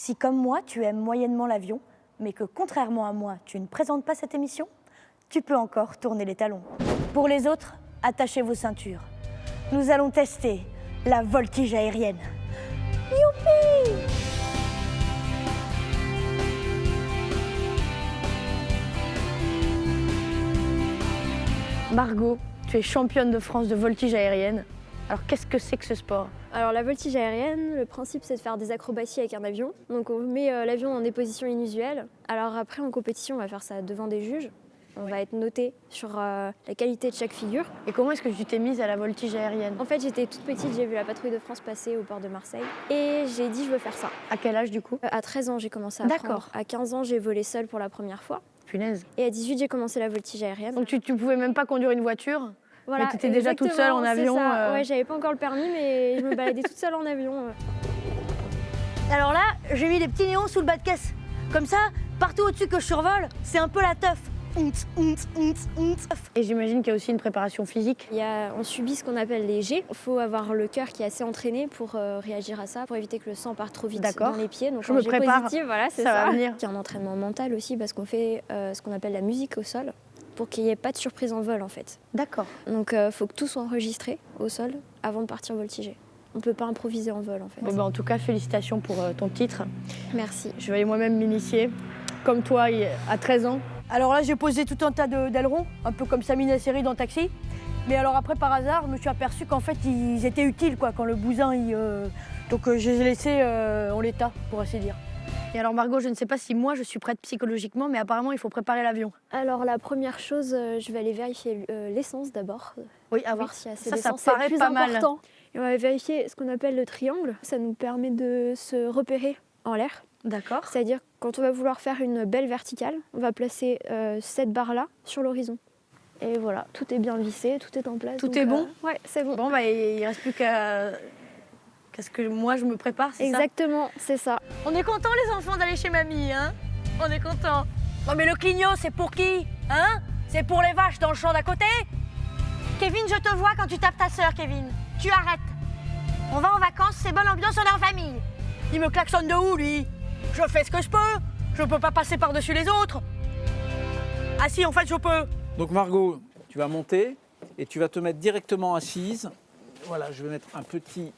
Si comme moi, tu aimes moyennement l'avion, mais que contrairement à moi, tu ne présentes pas cette émission, tu peux encore tourner les talons. Pour les autres, attachez vos ceintures. Nous allons tester la voltige aérienne. Youpi! Margot, tu es championne de France de voltige aérienne. Alors qu'est-ce que c'est que ce sport? Alors la voltige aérienne, le principe c'est de faire des acrobaties avec un avion. Donc on met l'avion dans des positions inusuelles. Alors après en compétition on va faire ça devant des juges. On va être noté sur la qualité de chaque figure. Et comment est-ce que tu t'es mise à la voltige aérienne? En fait j'étais toute petite, j'ai vu la patrouille de France passer au port de Marseille. Et j'ai dit je veux faire ça. À quel âge du coup? À 13 ans j'ai commencé à apprendre. D'accord. À 15 ans j'ai volé seule pour la première fois. Punaise. Et à 18 j'ai commencé la voltige aérienne. Donc tu pouvais même pas conduire une voiture? Voilà, mais tu étais déjà toute seule en avion? Ouais, j'avais pas encore le permis, mais je me baladais toute seule en avion. Alors là, j'ai mis des petits néons sous le bas de caisse. Comme ça, partout au-dessus que je survole, c'est un peu la teuf. Et j'imagine qu'il y a aussi une préparation physique. On subit ce qu'on appelle les jets. Il faut avoir le cœur qui est assez entraîné pour réagir à ça, pour éviter que le sang parte trop vite dans les pieds. Donc je me prépare. Positif, voilà, c'est ça. Va venir. Il y a un entraînement mental aussi parce qu'on fait ce qu'on appelle la musique au sol, pour qu'il n'y ait pas de surprise en vol en fait. D'accord. Donc il faut que tout soit enregistré au sol avant de partir voltiger. On ne peut pas improviser en vol en fait. Bon, en tout cas, félicitations pour ton titre. Merci. Je vais aller moi-même m'initier, comme toi, à 13 ans. Alors là, j'ai posé tout un tas d'ailerons, un peu comme Samina Seri dans Taxi. Mais alors après, par hasard, je me suis aperçu qu'en fait, ils étaient utiles quoi, quand le bousin, Donc je les ai laissés en l'état, pour ainsi dire. Et alors Margot, je ne sais pas si moi je suis prête psychologiquement, mais apparemment il faut préparer l'avion. Alors la première chose, je vais aller vérifier l'essence d'abord. Oui, voir s'il y a assez ça d'essence. paraît plus pas important. mal. Et on va vérifier ce qu'on appelle le triangle. Ça nous permet de se repérer en l'air. D'accord. C'est-à-dire quand on va vouloir faire une belle verticale, on va placer cette barre-là sur l'horizon. Et voilà, tout est bien vissé, tout est en place. Tout est bon? Ouais, c'est bon. Bon, bah, il ne reste plus qu'à ce que moi je me prépare, c'est ça? Exactement, c'est ça. On est contents les enfants d'aller chez mamie, hein? On est contents. Non mais le clignot, c'est pour qui? Hein? C'est pour les vaches dans le champ d'à côté? Kevin, je te vois quand tu tapes ta sœur, Kevin. Tu arrêtes. On va en vacances, c'est bonne ambiance, on est en famille. Il me klaxonne de où, lui? Je fais ce que je peux. Je peux pas passer par-dessus les autres. Ah si, en fait, je peux. Donc Margot, tu vas monter et tu vas te mettre directement assise. Voilà, je vais mettre un petit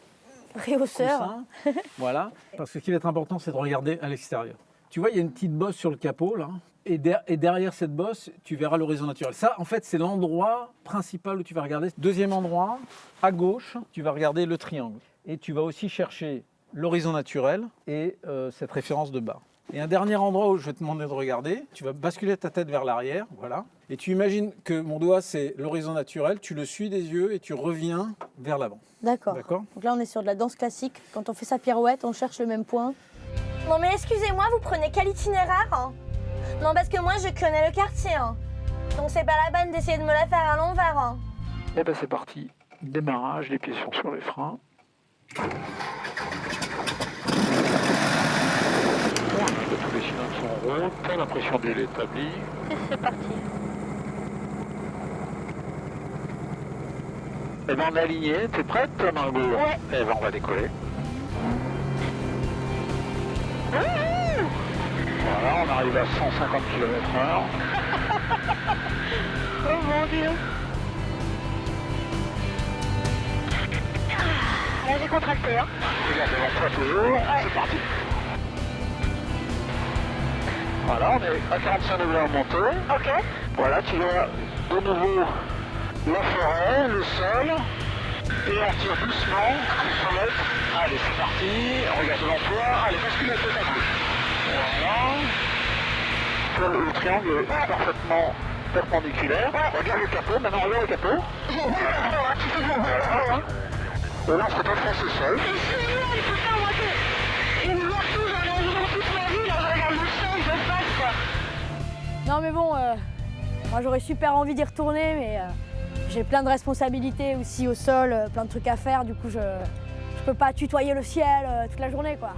Réhausseur. coussin. Voilà. Parce que ce qui va être important, c'est de regarder à l'extérieur. Tu vois, il y a une petite bosse sur le capot, là. Et derrière cette bosse, tu verras l'horizon naturel. Ça, en fait, c'est l'endroit principal où tu vas regarder. Deuxième endroit, à gauche, tu vas regarder le triangle. Et tu vas aussi chercher l'horizon naturel et cette référence de bas. Et un dernier endroit où je vais te demander de regarder, tu vas basculer ta tête vers l'arrière, voilà. Et tu imagines que mon doigt, c'est l'horizon naturel, tu le suis des yeux et tu reviens vers l'avant. D'accord. D'accord. Donc là, on est sur de la danse classique. Quand on fait sa pirouette, on cherche le même point. Non mais excusez-moi, vous prenez quel itinéraire hein? Non parce que moi je connais le quartier. Hein. Donc c'est pas la peine d'essayer de me la faire à l'envers. Hein. Et ben c'est parti. Démarrage, les pieds sont sur les freins. Tous les cylindres sont en route, la pression d'huile est établie. C'est parti. Eh ben on est aligné, t'es prête Margot? Ouais. Eh ben on va décoller. Voilà, on arrive à 150 km/h. Oh mon dieu. Là j'ai contracté. Hein. Regarde devant toi toujours, c'est parti. Voilà, on est à 45 degrés en montée. Ok. Voilà, tu vois de nouveau la forêt, le sol, et on tire doucement, il faut mettre. Allez, c'est parti, regarde devant toi, allez, bascule la tête à gauche. Voilà. Le triangle est parfaitement perpendiculaire. Regarde le capot, maintenant regarde le capot. Voilà. Et là, on se retrouve au sol. Non mais bon, moi j'aurais super envie d'y retourner, mais j'ai plein de responsabilités aussi au sol, plein de trucs à faire, du coup je peux pas tutoyer le ciel toute la journée quoi.